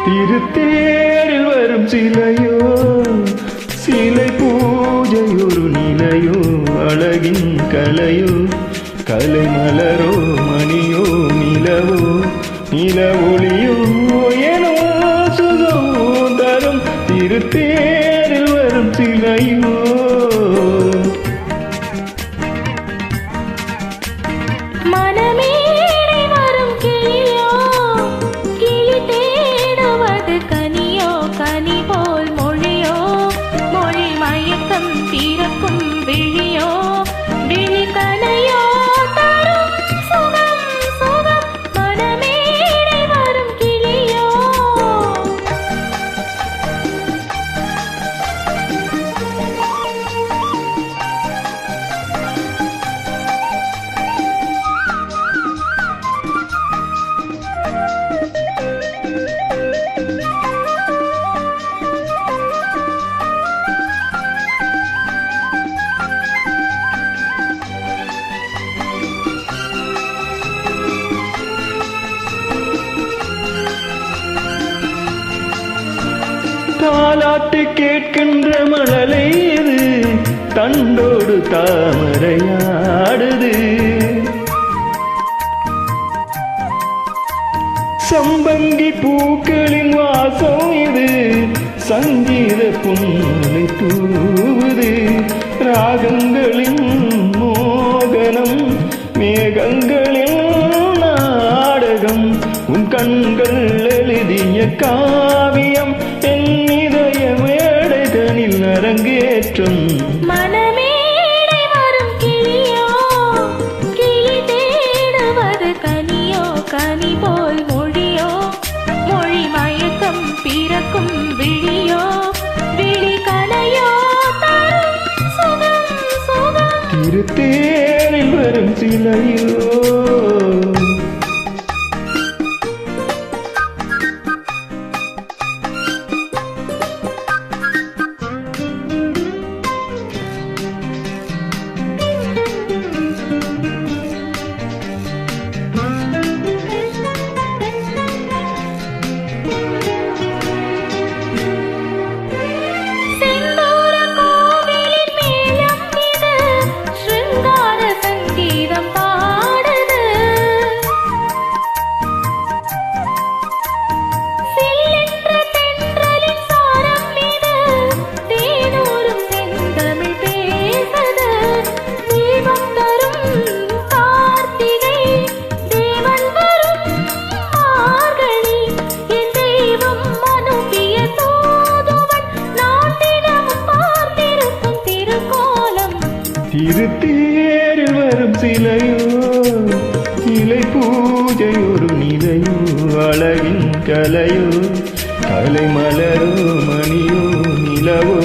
திருத்தேரில் வரும் சிலையோ சிலை பூஜை ஒரு நிலையோ அழகின் கலையோ கலை மலரோ மணியோ நிலவோ நில ஒளியோ எனோ சுகம் தரும் திருத்தேரில் வரும் சிலையோ தீரக்கும் விழியோ விழி கலையோ தரும் சுகம் சுகம் மனமேடை வரும் கிளியோ தாலாட்டு கேட்கின்ற மழலை இது தண்டோடு தாமரையாடுது சம்பங்கி பூக்களின் வாசம் இது சங்கீத புன்னை தூவுது ராகங்களின் மோகனம் மேகங்களின் நாடகம் உன் கண்கள் எழுதிய காவியம் என் இதய மேடைதனில் அரங்கேற்றம் மனமேடை வரும் கிளியோ கிளி தேடுவது கனியோ கனி போல் மொழியோ மொழி மயக்கம் பிறக்கும் விழியோ விழி கலையோ தரும் சுகம் சுகம் திருத்தேரில் வரும் சிலையோ திருத்தேரில் வரும் சிலையோ இலை பூஜை ஒரு நிலையோ அழகின் கலையோ கலை மலரோ மணியோ நிலவோ